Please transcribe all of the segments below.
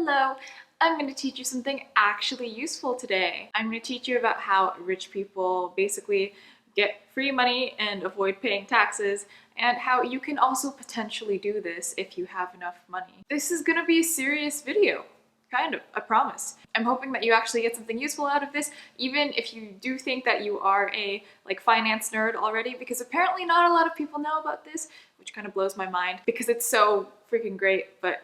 Hello, I'm going to teach you something actually useful today. I'm going to teach you about how rich people basically get free money and avoid paying taxes, and how you can also potentially do this if you have enough money. This is going to be a serious video. Kind of, I promise. I'm hoping that you actually get something useful out of this, even if you do think that you are a finance nerd already, because apparently not a lot of people know about this, which kind of blows my mind because it's so freaking great. But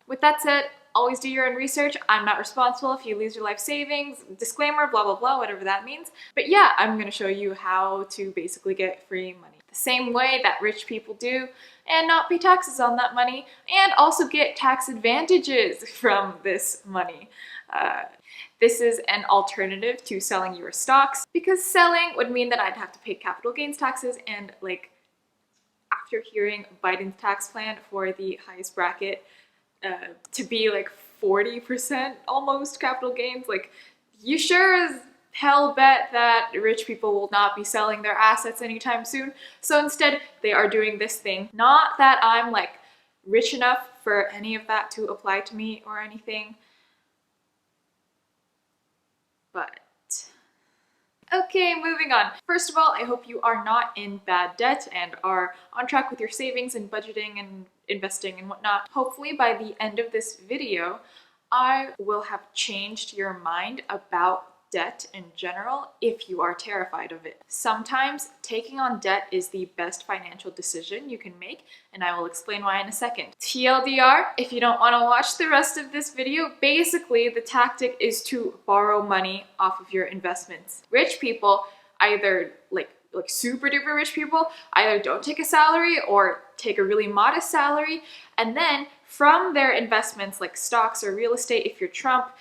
with that said, always do your own research. I'm not responsible if you lose your life savings, disclaimer, blah blah blah, whatever that means. But yeah, I'm gonna show you how to basically get free money the same way that rich people do and not pay taxes on that money, and also get tax advantages from this money. This is an alternative to selling your stocks, because selling would mean that I'd have to pay capital gains taxes, and after hearing Biden's tax plan for the highest bracket to be 40% almost capital gains, you sure as hell bet that rich people will not be selling their assets anytime soon. So instead, they are doing this thing. Not that I'm rich enough for any of that to apply to me or anything, but okay, moving on. First of all, I hope you are not in bad debt and are on track with your savings and budgeting and investing and whatnot. Hopefully by the end of this video, I will have changed your mind about debt in general if you are terrified of it. Sometimes taking on debt is the best financial decision you can make, and I will explain why in a second. TLDR, if you don't want to watch the rest of this video, basically the tactic is to borrow money off of your investments. Rich people, either super duper rich people, either don't take a salary or take a really modest salary, and then from their investments like stocks or real estate, if you're Trump,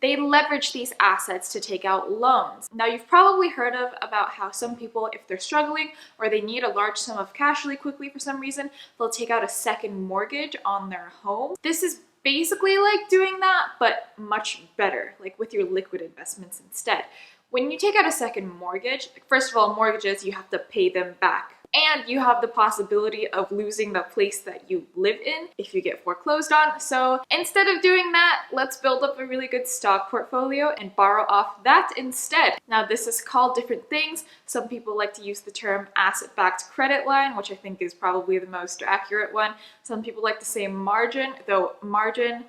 they leverage these assets to take out loans. Now, you've probably heard about how some people, if they're struggling or they need a large sum of cash really quickly for some reason, they'll take out a second mortgage on their home. This is basically like doing that, but much better, with your liquid investments instead. When you take out a second mortgage, first of all, mortgages, you have to pay them back. And you have the possibility of losing the place that you live in if you get foreclosed on. So instead of doing that, let's build up a really good stock portfolio and borrow off that instead. Now, this is called different things. Some people like to use the term asset-backed credit line, which I think is probably the most accurate one. Some people like to say margin, though margin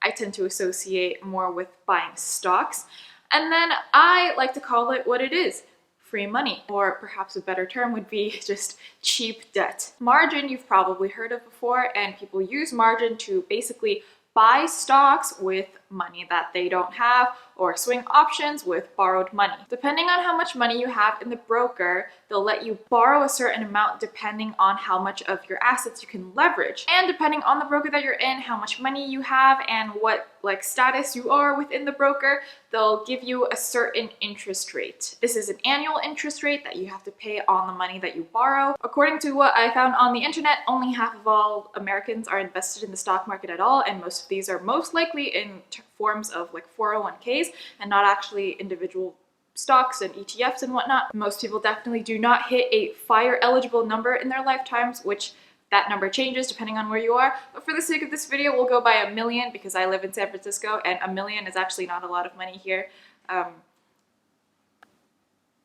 I tend to associate more with buying stocks. And then I like to call it what it is: free money, or perhaps a better term would be just cheap debt. Margin you've probably heard of before, and people use margin to basically buy stocks with money that they don't have, or swing options with borrowed money. Depending on how much money you have in the broker, they'll let you borrow a certain amount depending on how much of your assets you can leverage. And depending on the broker that you're in, how much money you have, and what status you are within the broker, they'll give you a certain interest rate. This is an annual interest rate that you have to pay on the money that you borrow. According to what I found on the internet, only half of all Americans are invested in the stock market at all, and most of these are most likely in forms of 401ks and not actually individual stocks and ETFs and whatnot. Most people definitely do not hit a FIRE eligible number in their lifetimes, which that number changes depending on where you are. But for the sake of this video, we'll go by a million because I live in San Francisco and a million is actually not a lot of money here.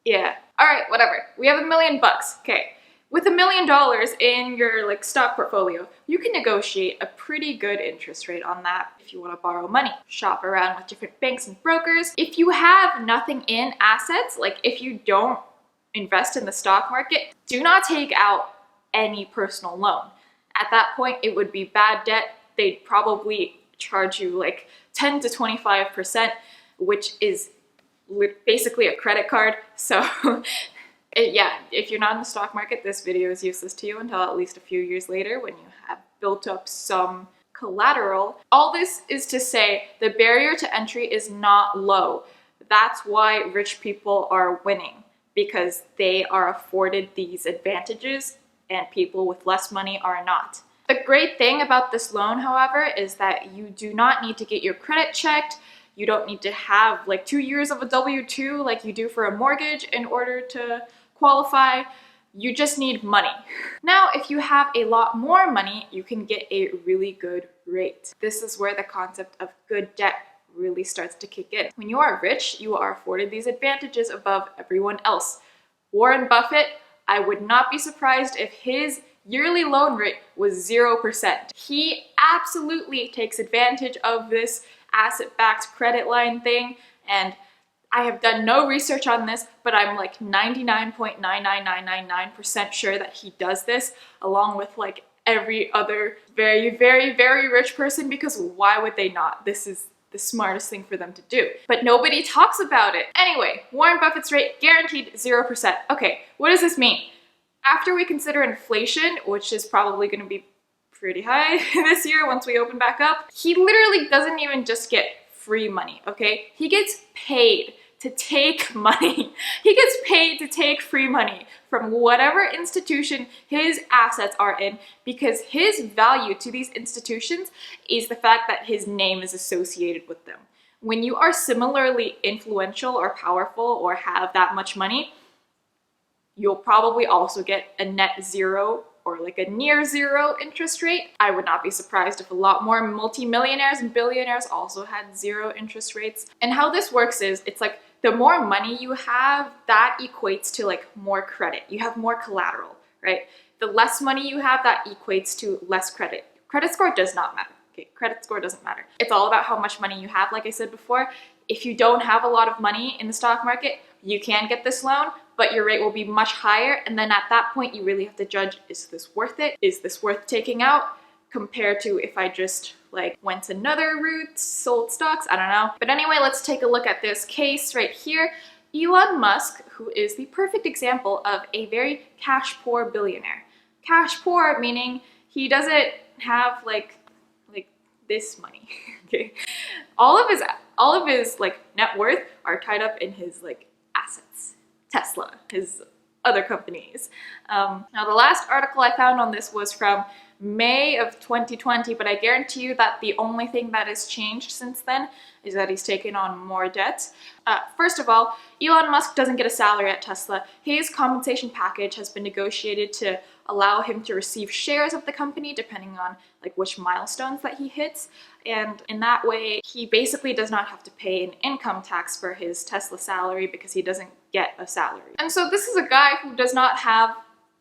Yeah, all right, whatever. We have $1 million, okay. With $1 million in your stock portfolio, you can negotiate a pretty good interest rate on that if you want to borrow money. Shop around with different banks and brokers. If you have nothing in assets, if you don't invest in the stock market, do not take out any personal loan. At that point, it would be bad debt. They'd probably charge you 10 to 25%, which is basically a credit card. So yeah, if you're not in the stock market, this video is useless to you until at least a few years later when you have built up some collateral. All this is to say the barrier to entry is not low. That's why rich people are winning, because they are afforded these advantages and people with less money are not. The great thing about this loan, however, is that you do not need to get your credit checked. You don't need to have 2 years of a W-2 like you do for a mortgage in order to qualify. You just need money. Now, if you have a lot more money, you can get a really good rate. This is where the concept of good debt really starts to kick in. When you are rich, you are afforded these advantages above everyone else. Warren Buffett, I would not be surprised if his yearly loan rate was 0%. He absolutely takes advantage of this asset-backed credit line thing, and I have done no research on this, but I'm like 99.99999% sure that he does this, along with like every other very, very, very rich person, because why would they not? This is the smartest thing for them to do. But nobody talks about it. Anyway, Warren Buffett's rate, guaranteed 0%. Okay, what does this mean? After we consider inflation, which is probably going to be pretty high this year once we open back up, he literally doesn't even just get free money, okay? He gets paid to take money. He gets paid to take free money from whatever institution his assets are in, because his value to these institutions is the fact that his name is associated with them. When you are similarly influential or powerful or have that much money, you'll probably also get a net zero or like a near zero interest rate. I would not be surprised if a lot more multimillionaires and billionaires also had zero interest rates. And how this works is, it's like the more money you have, that equates to like more credit. You have more collateral, right? The less money you have, that equates to less credit. Credit score does not matter. Okay, credit score doesn't matter. It's all about how much money you have, like I said before. If you don't have a lot of money in the stock market, you can get this loan, but your rate will be much higher. And then at that point, you really have to judge, is this worth it? Is this worth taking out? Compared to if I just like went another route, sold stocks, I don't know. But anyway, let's take a look at this case right here. Elon Musk, who is the perfect example of a very cash poor billionaire. Cash poor meaning he doesn't have like this money. Okay, all of his like net worth are tied up in his like assets. Tesla, his other companies. Now the last article I found on this was from May of 2020, but I guarantee you that the only thing that has changed since then is that he's taken on more debt. First of all, Elon Musk doesn't get a salary at Tesla. His compensation package has been negotiated to allow him to receive shares of the company depending on like which milestones that he hits. And in that way, he basically does not have to pay an income tax for his Tesla salary because he doesn't get a salary. And so this is a guy who does not have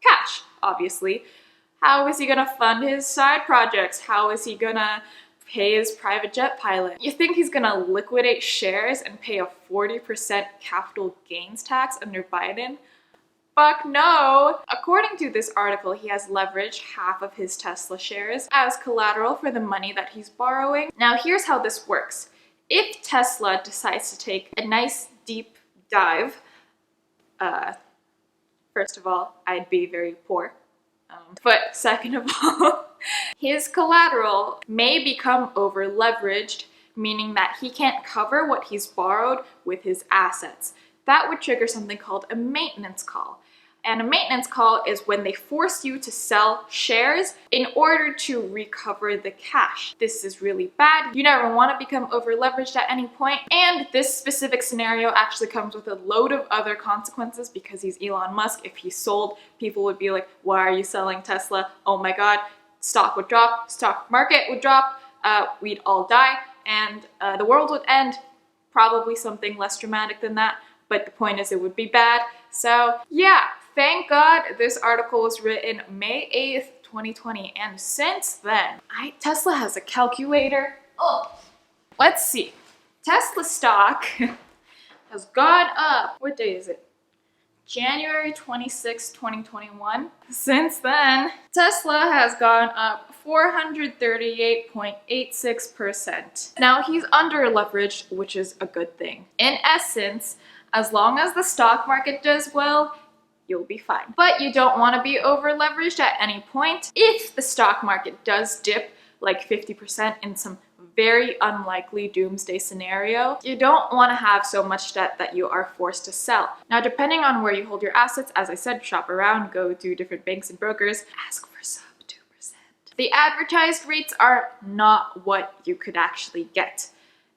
cash, obviously. How is he gonna fund his side projects? How is he gonna pay his private jet pilot? You think he's gonna liquidate shares and pay a 40% capital gains tax under Biden? Fuck no! According to this article, he has leveraged half of his Tesla shares as collateral for the money that he's borrowing. Now here's how this works. If Tesla decides to take a nice deep dive, first of all, I'd be very poor. But second of all, his collateral may become over leveraged, meaning that he can't cover what he's borrowed with his assets. That would trigger something called a maintenance call. And a maintenance call is when they force you to sell shares in order to recover the cash. This is really bad. You never want to become over leveraged at any point. And this specific scenario actually comes with a load of other consequences because he's Elon Musk. If he sold, people would be like, why are you selling Tesla? Oh my God, stock would drop, stock market would drop, we'd all die, and the world would end. Probably something less dramatic than that, but the point is it would be bad. So yeah, thank God this article was written May 8th, 2020, and since then, Tesla has a calculator. Oh, let's see. Tesla stock has gone up. What day is it? January 26, 2021. Since then, Tesla has gone up 438.86%. Now he's under leveraged, which is a good thing. In essence, as long as the stock market does well, you'll be fine. But you don't want to be over leveraged at any point. If the stock market does dip like 50% in some very unlikely doomsday scenario, you don't want to have so much debt that you are forced to sell. Now, depending on where you hold your assets, as I said, shop around, go to different banks and brokers, ask for sub 2%. The advertised rates are not what you could actually get,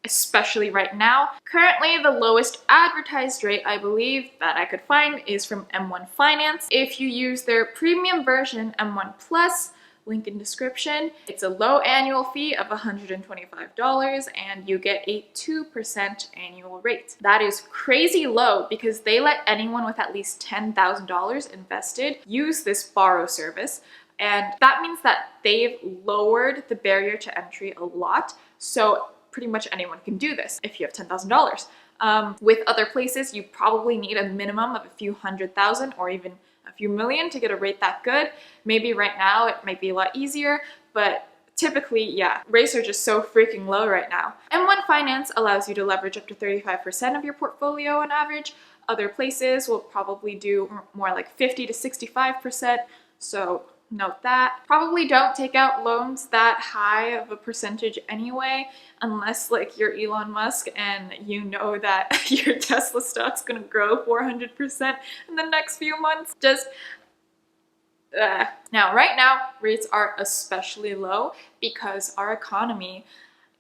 especially right now. Currently, the lowest advertised rate I believe that I could find is from M1 Finance. If you use their premium version, M1 Plus, link in description. It's a low annual fee of $125 and you get a 2% annual rate. That is crazy low because they let anyone with at least $10,000 invested use this borrow service. And that means that they've lowered the barrier to entry a lot. So pretty much anyone can do this if you have $10,000. With other places, you probably need a minimum of a few $100,000 or even a few million to get a rate that good. Maybe right now it might be a lot easier, but typically, yeah, rates are just so freaking low right now. M1 Finance allows you to leverage up to 35% of your portfolio on average. Other places will probably do more like 50 to 65%. So note that. Probably don't take out loans that high of a percentage anyway, unless like you're Elon Musk and you know that your Tesla stock's gonna grow 400% in the next few months. Just Now, right now, rates are especially low because our economy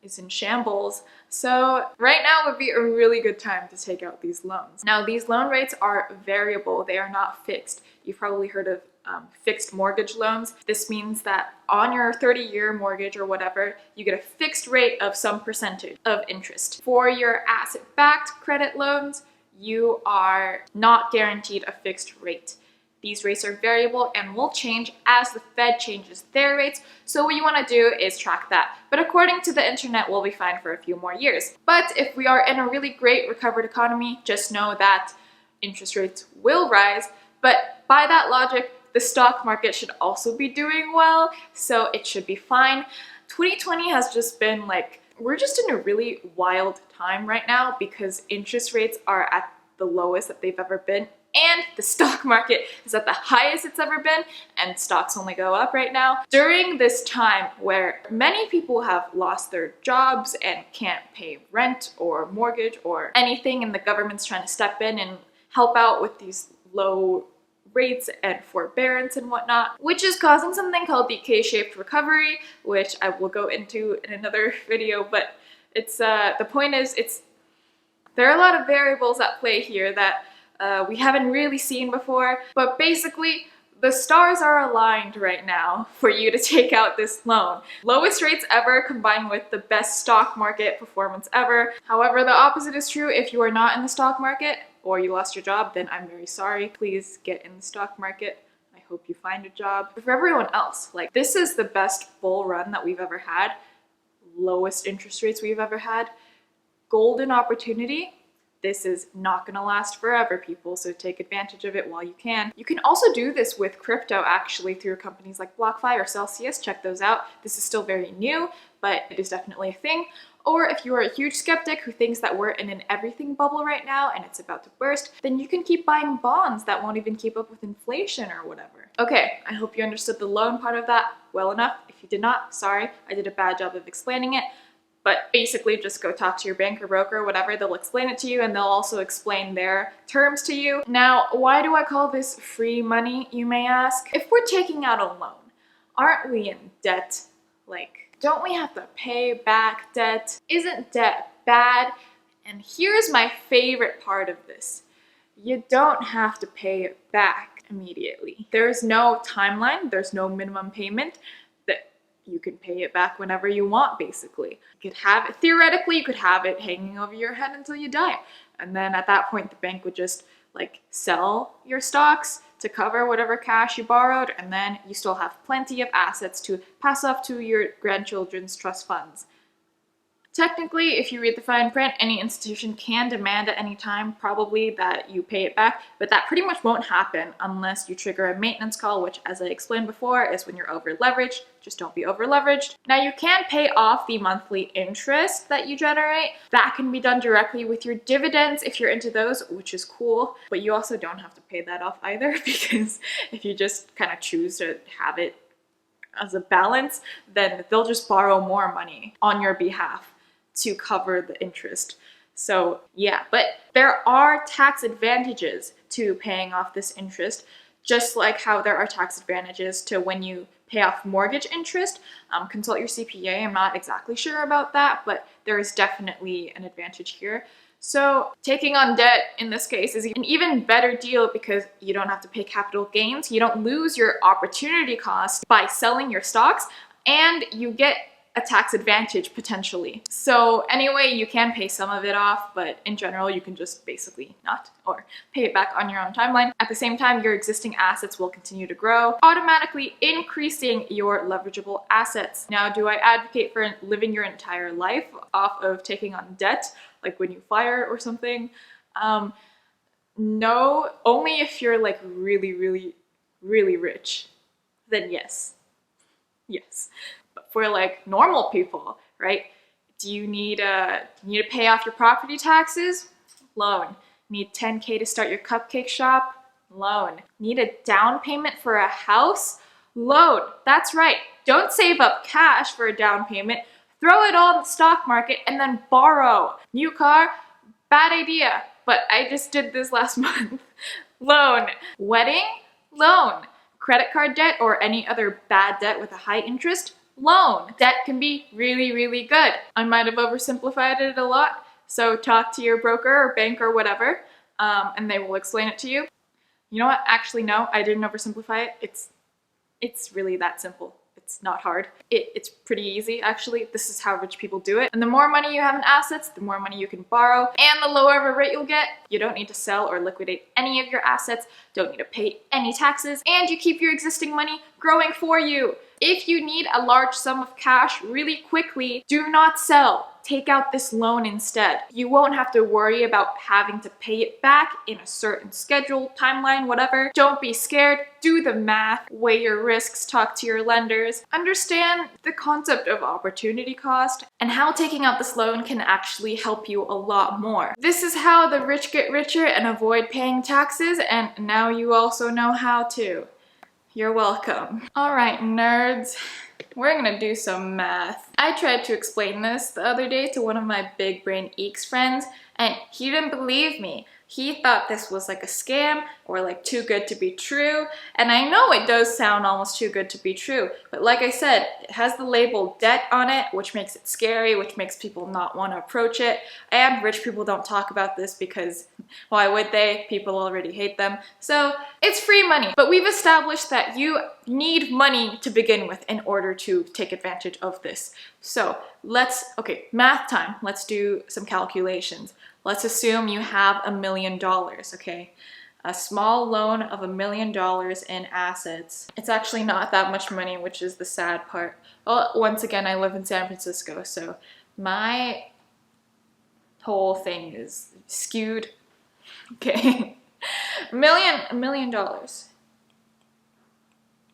is in shambles. So right now would be a really good time to take out these loans. Now, these loan rates are variable. They are not fixed. You've probably heard of fixed mortgage loans. This means that on your 30-year mortgage or whatever, you get a fixed rate of some percentage of interest. For your asset-backed credit loans, you are not guaranteed a fixed rate. These rates are variable and will change as the Fed changes their rates. So what you want to do is track that. But according to the internet, we'll be fine for a few more years. But if we are in a really great recovered economy, just know that interest rates will rise. But by that logic, the stock market should also be doing well, so it should be fine. 2020 has just been like, we're just in a really wild time right now because interest rates are at the lowest that they've ever been, and the stock market is at the highest it's ever been, and stocks only go up right now. During this time where many people have lost their jobs and can't pay rent or mortgage or anything, and the government's trying to step in and help out with these low rates and forbearance and whatnot, which is causing something called the K-shaped recovery, which I will go into in another video. But it's the point is, there are a lot of variables at play here that we haven't really seen before, but basically the stars are aligned right now for you to take out this loan. Lowest rates ever combined with the best stock market performance ever. However, the opposite is true if you are not in the stock market or you lost your job, then I'm very sorry. Please get in the stock market. I hope you find a job. But for everyone else, like, this is the best bull run that we've ever had, lowest interest rates we've ever had, golden opportunity. This is not gonna last forever, people, so take advantage of it while you can. You can also do this with crypto, actually, through companies like BlockFi or Celsius. Check those out. This is still very new, but it is definitely a thing. Or if you are a huge skeptic who thinks that we're in an everything bubble right now and it's about to burst, then you can keep buying bonds that won't even keep up with inflation or whatever. Okay, I hope you understood the loan part of that well enough. If you did not, sorry, I did a bad job of explaining it. But basically just go talk to your banker, broker, whatever, they'll explain it to you and they'll also explain their terms to you. Now, why do I call this free money, you may ask? If we're taking out a loan, aren't we in debt? Like, don't we have to pay back debt? Isn't debt bad? And here's my favorite part of this. You don't have to pay it back immediately. There's no timeline, there's no minimum payment. You can pay it back whenever you want, basically. You could have it, theoretically, you could have it hanging over your head until you die. And then at that point, the bank would just like sell your stocks to cover whatever cash you borrowed, and then you still have plenty of assets to pass off to your grandchildren's trust funds. Technically, if you read the fine print, any institution can demand at any time probably that you pay it back, but that pretty much won't happen unless you trigger a maintenance call, which, as I explained before, is when you're over leveraged. Just don't be over leveraged. Now, you can pay off the monthly interest that you generate. That can be done directly with your dividends if you're into those, which is cool, but you also don't have to pay that off either, because if you just kind of choose to have it as a balance, then they'll just borrow more money on your behalf to cover the interest. So yeah, but there are tax advantages to paying off this interest, just like how there are tax advantages to when you pay off mortgage interest. Consult your CPA. I'm not exactly sure about that, but there is definitely an advantage here. So taking on debt in this case is an even better deal because you don't have to pay capital gains, you don't lose your opportunity cost by selling your stocks, and you get a tax advantage potentially. So anyway, you can pay some of it off, but in general, you can just basically not, or pay it back on your own timeline. At the same time, your existing assets will continue to grow, automatically increasing your leverageable assets. Now, do I advocate for living your entire life off of taking on debt, like when you fire or something? No, only if you're like really, really, really rich, then yes. Yes. But for like normal people, right? Do you need to pay off your property taxes? Loan. Need 10K to start your cupcake shop? Loan. Need a down payment for a house? Loan. That's right. Don't save up cash for a down payment. Throw it all in the stock market and then borrow. New car? Bad idea. But I just did this last month. Loan. Wedding? Loan. Credit card debt or any other bad debt with a high interest? Loan. Debt can be really, really good. I might have oversimplified it a lot, so talk to your broker or bank or whatever, and they will explain it to you. You know what? Actually, no, I didn't oversimplify it. It's really that simple. It's not hard. It's pretty easy, actually. This is how rich people do it. And the more money you have in assets, the more money you can borrow, and the lower of a rate you'll get. You don't need to sell or liquidate any of your assets, don't need to pay any taxes, and you keep your existing money growing for you. If you need a large sum of cash really quickly, do not sell. Take out this loan instead. You won't have to worry about having to pay it back in a certain schedule, timeline, whatever. Don't be scared. Do the math. Weigh your risks. Talk to your lenders. Understand the concept of opportunity cost and how taking out this loan can actually help you a lot more. This is how the rich get richer and avoid paying taxes, and now you also know how to. You're welcome. All right, nerds. We're gonna do some math. I tried to explain this the other day to one of my big brain eeks friends, and he didn't believe me. He thought this was like a scam or like too good to be true. And I know it does sound almost too good to be true, but like I said, it has the label debt on it, which makes it scary, which makes people not want to approach it. And rich people don't talk about this because why would they? People already hate them. So it's free money. But we've established that you need money to begin with in order to take advantage of this. So okay, math time. Let's do some calculations. Let's assume you have $1 million, okay? A small loan of $1 million in assets. It's actually not that much money, which is the sad part. Well, once again, I live in San Francisco, so my whole thing is skewed. Okay. $1 million.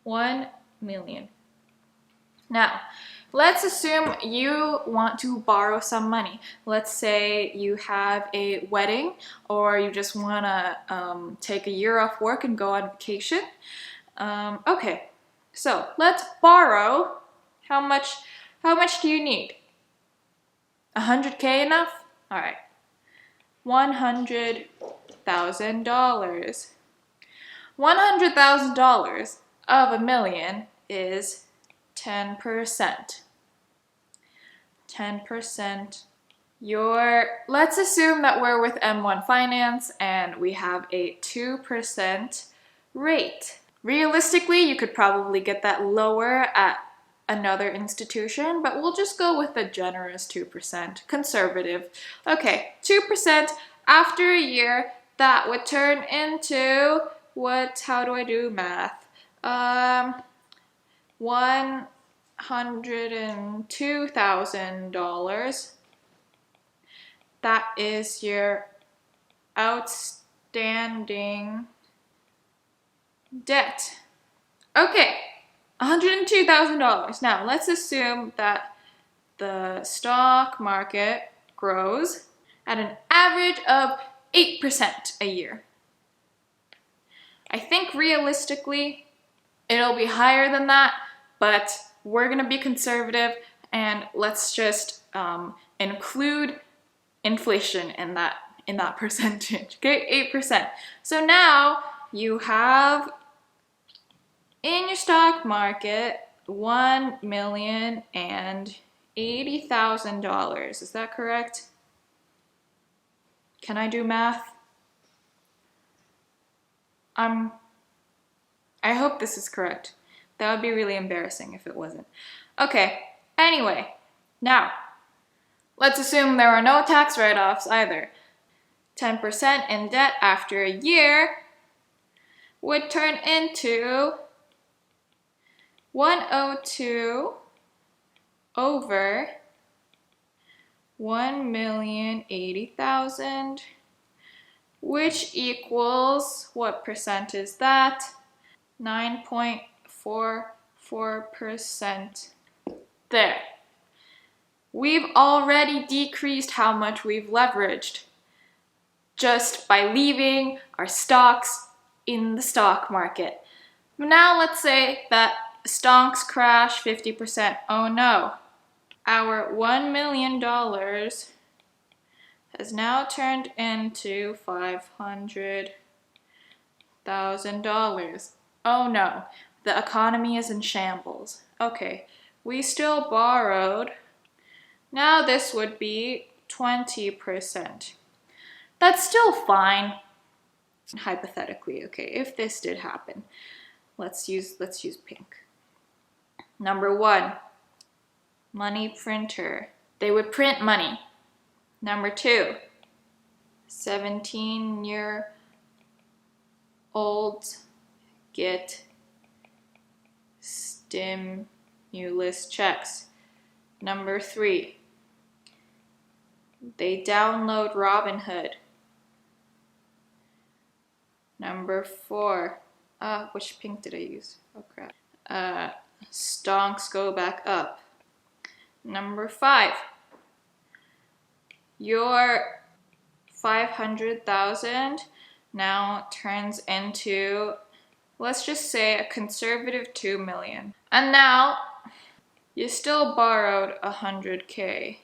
1 million. Now, let's assume you want to borrow some money. Let's say you have a wedding or you just want to take a year off work and go on vacation. Okay, so let's borrow. How much do you need? 100K enough? All right. $100,000. $100,000 of $1 million is 10%. 10%. Let's assume that we're with M1 Finance and we have a 2% rate. Realistically, you could probably get that lower at another institution, but we'll just go with a generous 2%, conservative. Okay, 2% after a year, that would turn into how do I do math? $102,000. That is your outstanding debt. Okay, $102,000. Now, let's assume that the stock market grows at an average of 8% a year. I think realistically, it'll be higher than that, but we're gonna be conservative and let's just include inflation in that percentage. Okay, 8%. So now you have in your stock market $1,080,000. Is that correct? Can I do math? I hope this is correct. That would be really embarrassing if it wasn't. Okay, anyway, now, let's assume there are no tax write-offs either. 10% in debt after a year would turn into 102 over 1,080,000, which equals, what percent is that? 9.44%. There. We've already decreased how much we've leveraged just by leaving our stocks in the stock market. Now let's say that stocks crash 50%. Oh no. Our $1 million has now turned into $500,000. Oh no, the economy is in shambles. Okay, we still borrowed. Now this would be 20%. That's still fine. Hypothetically, okay, if this did happen, let's use pink. Number 1, money printer. They would print money. Number 2, 17-year-olds get stimulus checks. Number 3, they download Robinhood. Number 4, which pink did I use? Oh crap. Stonks go back up. Number 5, your 500,000 now turns into, let's just say, a conservative 2 million. And now you still borrowed 100K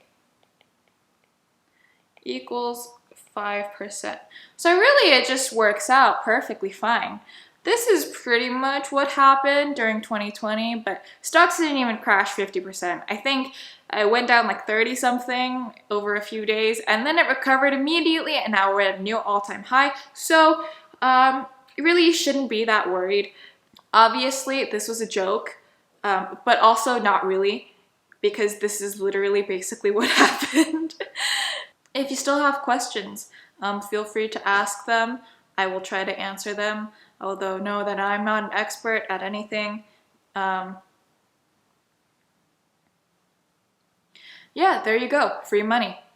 equals 5%. So really it just works out perfectly fine. This is pretty much what happened during 2020, but stocks didn't even crash 50%. I think it went down like 30 something over a few days, and then it recovered immediately, and now we're at a new all-time high. So really you shouldn't be that worried. Obviously this was a joke, but also not really, because this is literally basically what happened. If you still have questions, feel free to ask them. I will try to answer them, although know that I'm not an expert at anything. Yeah, there you go. Free money.